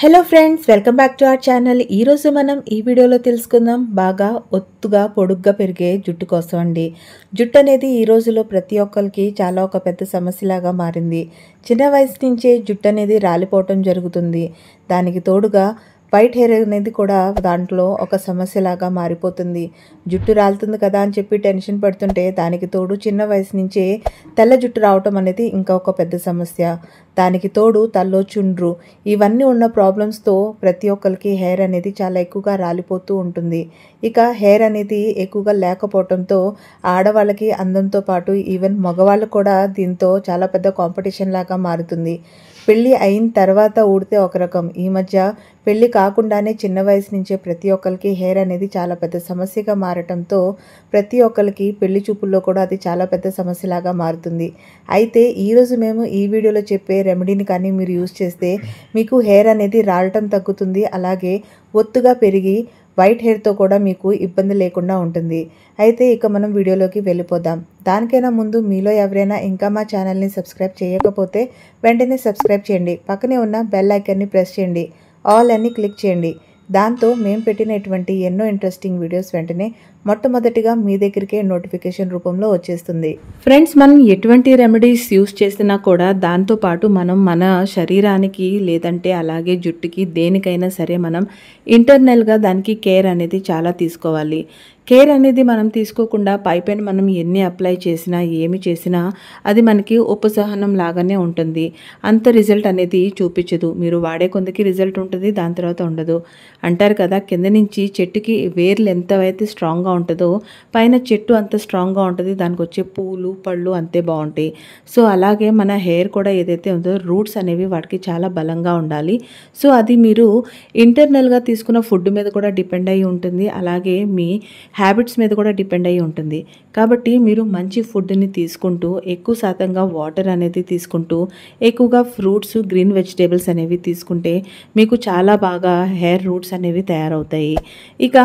Hello friends, welcome back to our channel. ఈరోజు మనం ఈ వీడియోలో తెలుసుకుందాం బాగా ఒత్తుగా పొడుగ్గా పెరిగే జుట్టు కోసం అండి. జుట్టు అనేది ఈ రోజులో ప్రతి ఒక్కరికి చాలా ఒక పెద్ద సమస్యలాగా మారింది. చిన్న వయసు నుంచే జుట్టు అనేది రాలిపోవటం జరుగుతుంది. దానికి తోడుగా వైట్ హెయిర్ అనేది కూడా దాంట్లో ఒక సమస్యలాగా మారిపోతుంది. జుట్టు రాలుతుంది కదా అని చెప్పి టెన్షన్ పడుతుంటే దానికి తోడు చిన్న వయసు నుంచే తెల్ల జుట్టు రావటం అనేది ఇంకా ఒక పెద్ద సమస్య. దానికి తోడు తల్లో చుండ్రు ఇవన్నీ ఉన్న ప్రాబ్లమ్స్తో ప్రతి ఒక్కరికి హెయిర్ అనేది చాలా ఎక్కువగా రాలిపోతూ ఉంటుంది. ఇక హెయిర్ అనేది ఎక్కువగా లేకపోవడంతో ఆడవాళ్ళకి అందంతో పాటు ఈవెన్ మగవాళ్ళు కూడా దీంతో చాలా పెద్ద కాంపిటీషన్ లాగా మారుతుంది. పెళ్ళి అయిన తర్వాత ఊడితే ఒక రకం, ఈ మధ్య పెళ్ళి కాకుండానే చిన్న వయసు నుంచే ప్రతి ఒక్కరికి హెయిర్ అనేది చాలా పెద్ద సమస్యగా మారటంతో ప్రతి ఒక్కరికి పెళ్లి చూపుల్లో కూడా అది చాలా పెద్ద సమస్యలాగా మారుతుంది. అయితే ఈరోజు మేము ఈ వీడియోలో చెప్పే రెమెడీని కానీ మీరు యూజ్ చేస్తే మీకు హెయిర్ అనేది రాలటం తగ్గుతుంది. అలాగే ఒత్తుగా పెరిగి వైట్ హెయిర్తో కూడా మీకు ఇబ్బంది లేకుండా ఉంటుంది. అయితే ఇక మనం వీడియోలోకి వెళ్ళిపోదాం. దానికైనా ముందు మీలో ఎవరైనా ఇంకా మా ఛానల్ని సబ్స్క్రైబ్ చేయకపోతే వెంటనే సబ్స్క్రైబ్ చేయండి. పక్కనే ఉన్న బెల్ ఐకాన్ని ప్రెస్ చేయండి. ఆల్ అని క్లిక్ చేయండి. దాంతో మేము పెట్టినటువంటి ఎన్నో ఇంట్రెస్టింగ్ వీడియోస్ వెంటనే మొట్టమొదటిగా మీ దగ్గరికే నోటిఫికేషన్ రూపంలో వచ్చేస్తుంది. ఫ్రెండ్స్, మనం ఎటువంటి రెమెడీస్ యూస్ చేసినా కూడా దాంతోపాటు మనం మన శరీరానికి లేదంటే అలాగే జుట్టుకి దేనికైనా సరే మనం ఇంటర్నల్గా దానికి కేర్ అనేది చాలా తీసుకోవాలి. కేర్ అనేది మనం తీసుకోకుండా పైపైన మనం ఎన్ని అప్లై చేసినా ఏమి చేసినా అది మనకి ఉపసహనం లాగానే ఉంటుంది. అంత రిజల్ట్ అనేది చూపించదు. మీరు వాడే కొందరికి రిజల్ట్ ఉంటుంది, దాని తర్వాత ఉండదు. అంటారు కదా, కింద నుంచి చెట్టుకి వేర్లు ఎంతవైతే స్ట్రాంగ్గా ఉంటుందో పైన చెట్టు అంత స్ట్రాంగ్గా ఉంటుంది. దానికి వచ్చే పూలు పళ్ళు అంతే బాగుంటాయి. సో అలాగే మన హెయిర్ కూడా ఏదైతే ఉందో రూట్స్ అనేవి వాటికి చాలా బలంగా ఉండాలి. సో అది మీరు ఇంటర్నల్గా తీసుకున్న ఫుడ్ మీద కూడా డిపెండ్ అయ్యి ఉంటుంది. అలాగే మీ హ్యాబిట్స్ మీద కూడా డిపెండ్ అయ్యి ఉంటుంది. కాబట్టి మీరు మంచి ఫుడ్ని తీసుకుంటూ ఎక్కువ శాతంగా వాటర్ అనేది తీసుకుంటూ ఎక్కువగా ఫ్రూట్స్ గ్రీన్ వెజిటేబుల్స్ అనేవి తీసుకుంటే మీకు చాలా బాగా హెయిర్ రూట్స్ అనేవి తయారవుతాయి. ఇక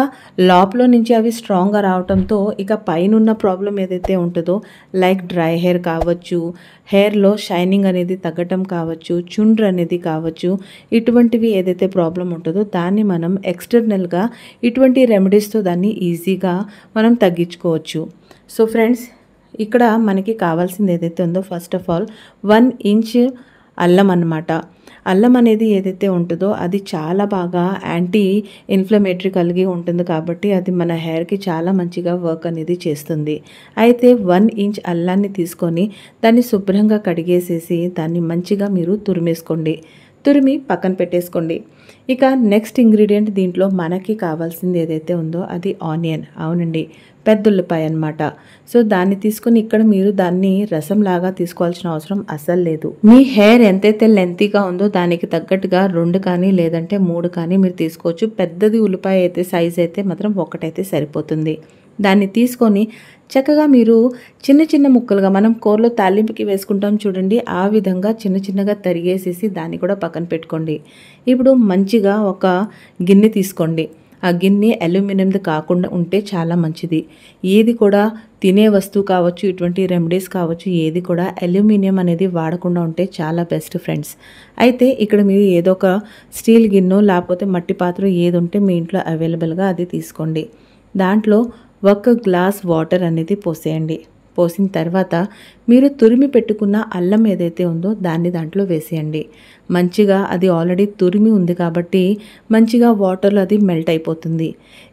లోపల నుంచి అవి స్ట్రాంగ్గా రావడంతో ఇక పైన ఉన్న ప్రాబ్లం ఏదైతే ఉంటుందో లైక్ డ్రై హెయిర్ కావచ్చు, హెయిర్లో షైనింగ్ అనేది తగ్గటం కావచ్చు, చుండ్రు అనేది కావచ్చు, ఇటువంటివి ఏదైతే ప్రాబ్లం ఉంటుందో దాన్ని మనం ఎక్స్టర్నల్గా ఇటువంటి రెమెడీస్తో దాన్ని ఈజీగా మనం తగ్గించుకోవచ్చు. సో ఫ్రెండ్స్, ఇక్కడ మనకి కావాల్సింది ఏదైతే ఉందో ఫస్ట్ ఆఫ్ ఆల్ 1 ఇంచ్ అల్లం అన్నమాట. అల్లం అనేది ఏదైతే ఉంటుందో అది చాలా బాగా యాంటీ ఇన్ఫ్లమేటరీ కలిగి ఉంటుంది. కాబట్టి అది మన హెయిర్కి చాలా మంచిగా వర్క్ అనేది చేస్తుంది. అయితే 1 ఇంచ్ అల్లాన్ని తీసుకొని దాన్ని శుభ్రంగా కడిగేసేసి దాన్ని మంచిగా మీరు తురిమి పక్కన పెట్టేసుకోండి. ఇక నెక్స్ట్ ఇంగ్రీడియంట్ దీంట్లో మనకి కావాల్సింది ఏదైతే ఉందో అది ఆనియన్. అవునండి, పెద్ద ఉల్లిపాయ అనమాట. సో దాన్ని తీసుకుని ఇక్కడ మీరు దాన్ని రసంలాగా తీసుకోవాల్సిన అవసరం అస్సలు లేదు. మీ హెయిర్ ఎంతైతే లెంతీగా ఉందో దానికి తగ్గట్టుగా 2 కానీ లేదంటే 3 కానీ మీరు తీసుకోవచ్చు. పెద్దది ఉల్లిపాయ అయితే సైజ్ అయితే మాత్రం ఒకటైతే సరిపోతుంది. దాన్ని తీసుకొని చక్కగా మీరు చిన్న చిన్న ముక్కలుగా మనం కూరలో తాలింపుకి వేసుకుంటాం చూడండి, ఆ విధంగా చిన్న చిన్నగా తరిగేసేసి దాన్ని కూడా పక్కన పెట్టుకోండి. ఇప్పుడు మంచిగా ఒక గిన్నె తీసుకోండి. ఆ గిన్నె అల్యూమినియంది కాకుండా ఉంటే చాలా మంచిది. ఏది కూడా తినే వస్తువు కావచ్చు, ఇటువంటి రెమెడీస్ కావచ్చు, ఏది కూడా అల్యూమినియం అనేది వాడకుండా ఉంటే చాలా బెస్ట్ ఫ్రెండ్స్. అయితే ఇక్కడ మీరు ఏదో ఒక స్టీల్ గిన్నె లేకపోతే మట్టి పాత్ర ఏది ఉంటే మీ ఇంట్లో అవైలబుల్గా అది తీసుకోండి. దాంట్లో 1 గ్లాస్ వాటర్ అనేది పోసేయండి. పోసిన తర్వాత మీరు తురిమి పెట్టుకున్న అల్లం ఏదైతే ఉందో దాన్ని దాంట్లో వేసేయండి. మంచిగా అది ఆల్రెడీ తురిమి ఉంది కాబట్టి మంచిగా వాటర్లో అది మెల్ట్ అయిపోతుంది.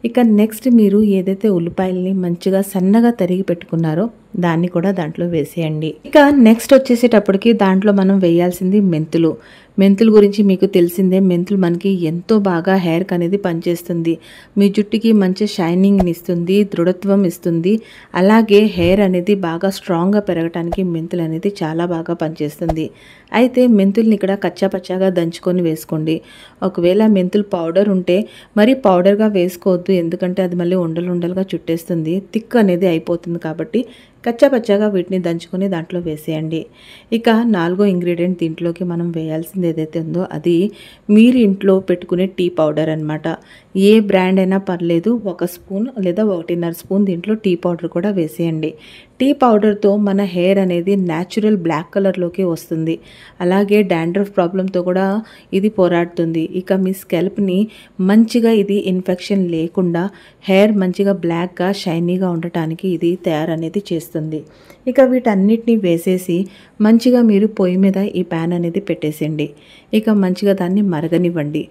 ఇక నెక్స్ట్ మీరు ఏదైతే ఉల్లిపాయల్ని మంచిగా సన్నగా తరిగి పెట్టుకున్నారో దాన్ని కూడా దాంట్లో వేసేయండి. ఇక నెక్స్ట్ వచ్చేసేటప్పటికి దాంట్లో మనం వేయాల్సింది మెంతులు గురించి మీకు తెలిసిందే. మెంతులు మనకి ఎంతో బాగా హెయిర్కి అనేది పనిచేస్తుంది. మీ జుట్టుకి మంచి షైనింగ్ని ఇస్తుంది, దృఢత్వం ఇస్తుంది. అలాగే హెయిర్ అనేది బాగా స్ట్రాంగ్గా పెరగడానికి మెంతులు అనేది చాలా బాగా పనిచేస్తుంది. అయితే మెంతుల్ని ఇక్కడ కచ్చాపచ్చాగా దంచుకొని వేసుకోండి. ఒకవేళ మెంతులు పౌడర్ ఉంటే మరి పౌడర్గా వేసుకోవద్దు, ఎందుకంటే అది మళ్ళీ ఉండలుగా చుట్టేస్తుంది, థిక్ అనేది అయిపోతుంది. కాబట్టి కచ్చాపచ్చాగా వీటిని దంచుకొని దాంట్లో వేసేయండి. ఇక 4వ ఇంగ్రీడియంట్ దీంట్లోకి మనం వేయాల్సింది ఏదైతే ఉందో అది మీరు ఇంట్లో పెట్టుకునే టీ పౌడర్ అనమాట. ఏ బ్రాండ్ అయినా పర్లేదు, 1 స్పూన్ లేదా 1.5 స్పూన్ దీంట్లో టీ పౌడర్ కూడా వేసేయండి. టీ పౌడర్తో మన హెయిర్ అనేది న్యాచురల్ బ్లాక్ కలర్లోకి వస్తుంది. అలాగే డాండ్రఫ్ ప్రాబ్లంతో కూడా ఇది పోరాడుతుంది. ఇక మీ స్కాల్ప్ని మంచిగా ఇది ఇన్ఫెక్షన్ లేకుండా హెయిర్ మంచిగా బ్లాక్గా షైనీగా ఉండటానికి ఇది తయారనేది చేస్తుంది. ఇక వీటన్నిటిని వేసేసి మంచిగా మీరు పొయ్యి మీద ఈ ప్యాన్ అనేది పెట్టేసేయండి. ఇక మంచిగా దాన్ని మరగనివ్వండి.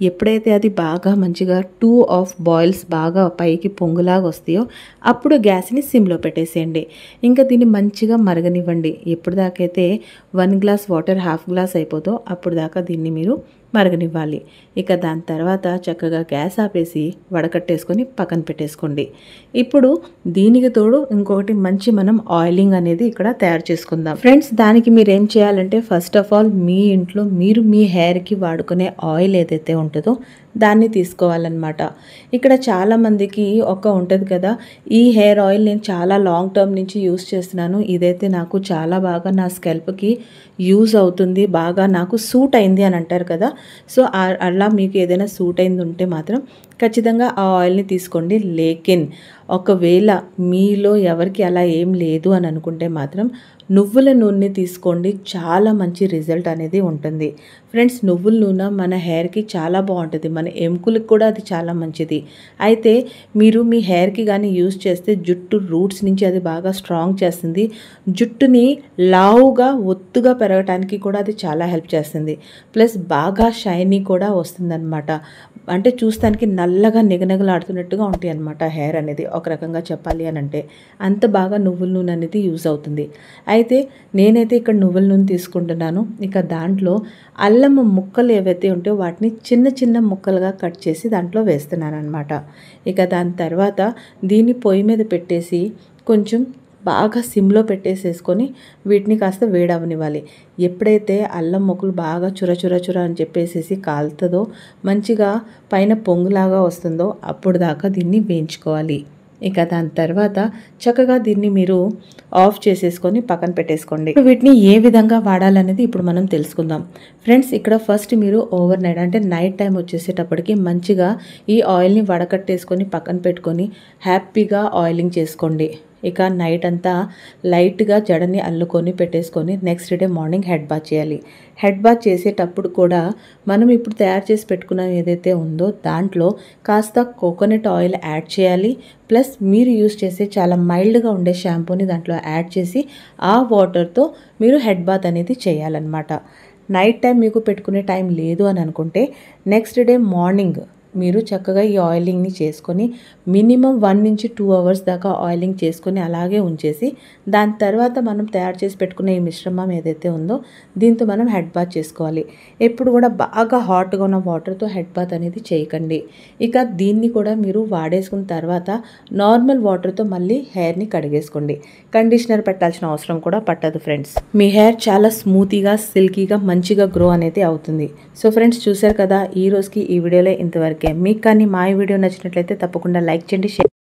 ఎప్పుడైతే అది బాగా మంచిగా 2 బాయిల్స్ బాగా పైకి పొంగులాగా వస్తాయో అప్పుడు గ్యాస్ని సిమ్లో పెట్టేసేయండి. ఇంకా దీన్ని మంచిగా మరగనివ్వండి. ఎప్పుడు దాకైతే 1 గ్లాస్ వాటర్ 1/2 గ్లాస్ అయిపోతో అప్పుడు దాకా దీన్ని మీరు మరగనివ్వాలి. ఇక దాని తర్వాత చక్కగా గ్యాస్ ఆపేసి వడకట్టేసుకొని పక్కన పెట్టేసుకోండి. ఇప్పుడు దీనికి తోడు ఇంకొకటి మంచి మనం ఆయిలింగ్ అనేది ఇక్కడ తయారు చేసుకుందాం. ఫ్రెండ్స్, దానికి మీరు ఏం చేయాలంటే ఫస్ట్ ఆఫ్ ఆల్ మీ ఇంట్లో మీరు మీ హెయిర్కి వాడుకునే ఆయిల్ ఏదైతే ఉంటుందో దాన్ని తీసుకోవాలన్నమాట. ఇక్కడ చాలామందికి ఉంటుంది కదా, ఈ హెయిర్ ఆయిల్ నేను చాలా లాంగ్ టర్మ్ నుంచి యూస్ చేస్తున్నాను, ఇదైతే నాకు చాలా బాగా నా స్కాల్ప్కి యూజ్ అవుతుంది, బాగా నాకు సూట్ అయింది అని అంటారు కదా. సో అలా మీకు ఏదైనా సూట్ అయింది ఉంటే మాత్రం ఖచ్చితంగా ఆ ఆయిల్ని తీసుకోండి. లేకిన్ ఒకవేళ మీలో ఎవరికి అలా ఏం లేదు అని అనుకుంటే మాత్రం నువ్వుల నూనె తీసుకోండి. చాలా మంచి రిజల్ట్ అనేది ఉంటుంది. ఫ్రెండ్స్, నువ్వుల నూనె మన హెయిర్కి చాలా బాగుంటుంది, మన ఎముకలకు కూడా అది చాలా మంచిది. అయితే మీరు మీ హెయిర్కి కానీ యూజ్ చేస్తే జుట్టు రూట్స్ నుంచి అది బాగా స్ట్రాంగ్ చేస్తుంది. జుట్టుని లావుగా ఒత్తుగా పెరగటానికి కూడా అది చాలా హెల్ప్ చేస్తుంది. ప్లస్ బాగా షైనీ కూడా వస్తుందన్నమాట. అంటే చూస్తానికి నల్లగా నిగనగలాడుతున్నట్టుగా ఉంటాయి అన్నమాట హెయిర్ అనేది, ఒక రకంగా చెప్పాలి అని అంటే. అంత బాగా నువ్వుల నూనె అనేది యూజ్ అవుతుంది. అయితే నేనైతే ఇక్కడ నువ్వుల నూనె తీసుకుంటున్నాను. ఇక దాంట్లో అల్లం ముక్కలు ఏవైతే ఉంటాయో వాటిని చిన్న చిన్న ముక్కలుగా కట్ చేసి దాంట్లో వేస్తున్నాను అనమాట. ఇక దాని తర్వాత దీన్ని పొయ్యి మీద పెట్టేసి కొంచెం బాగా సిమ్లో పెట్టేసేసుకొని వీటిని కాస్త వేడవనివ్వాలి. ఎప్పుడైతే అల్లం ముక్కలు బాగా చుర అని చెప్పేసేసి కాలుతుందో మంచిగా పైన పొంగులాగా వస్తుందో అప్పుడు దాకా దీన్ని వేయించుకోవాలి. ఇక దాని తర్వాత చక్కగా దీన్ని మీరు ఆఫ్ చేసేసుకొని పక్కన పెట్టేసుకోండి. వీటిని ఏ విధంగా వాడాలనేది ఇప్పుడు మనం తెలుసుకుందాం. ఫ్రెండ్స్, ఇక్కడ ఫస్ట్ మీరు ఓవర్ నైట్ అంటే నైట్ టైం వచ్చేసేటప్పటికి మంచిగా ఈ ఆయిల్ని వడకట్టేసుకొని పక్కన పెట్టుకొని హ్యాపీగా ఆయిలింగ్ చేసుకోండి. ఇక నైట్ అంతా లైట్గా జడని అల్లుకొని పెట్టేసుకొని next day morning head bath చేయాలి. హెడ్ బాత్ చేసేటప్పుడు కూడా మనం ఇప్పుడు తయారు చేసి పెట్టుకున్న ఏదైతే ఉందో దాంట్లో కాస్త కోకోనట్ ఆయిల్ యాడ్ చేయాలి. ప్లస్ మీరు యూస్ చేసే చాలా మైల్డ్గా ఉండే షాంపూని దాంట్లో యాడ్ చేసి ఆ వాటర్తో మీరు హెడ్ బాత్ అనేది చేయాలన్నమాట. నైట్ టైం మీకు పెట్టుకునే టైం లేదు అని అనుకుంటే నెక్స్ట్ డే మార్నింగ్ మీరు చక్కగా ఈ ఆయిలింగ్ని చేసుకొని మినిమం 1 నుంచి 2 అవర్స్ దాకా ఆయిలింగ్ చేసుకొని అలాగే ఉంచేసి దాని తర్వాత మనం తయారు చేసి పెట్టుకునే ఈ మిశ్రమం ఏదైతే ఉందో దీంతో మనం హెడ్ బాత్ చేసుకోవాలి. ఎప్పుడు కూడా బాగా హాట్గా ఉన్న వాటర్తో హెడ్ బాత్ అనేది చేయకండి. ఇక దీన్ని కూడా మీరు వాడేసుకున్న తర్వాత నార్మల్ వాటర్తో మళ్ళీ హెయిర్ని కడిగేసుకోండి. కండిషనర్ పెట్టాల్సిన అవసరం కూడా పట్టదు ఫ్రెండ్స్. మీ హెయిర్ చాలా స్మూతీగా సిల్కీగా మంచిగా గ్రో అనేది అవుతుంది. సో ఫ్రెండ్స్, చూసారు కదా, ఈ రోజుకి ఈ వీడియోలో ఇంతవరకే. మీకు కానీ మా ఈ వీడియో నచ్చినట్లయితే తప్పకుండా లైక్ చేయండి, షేర్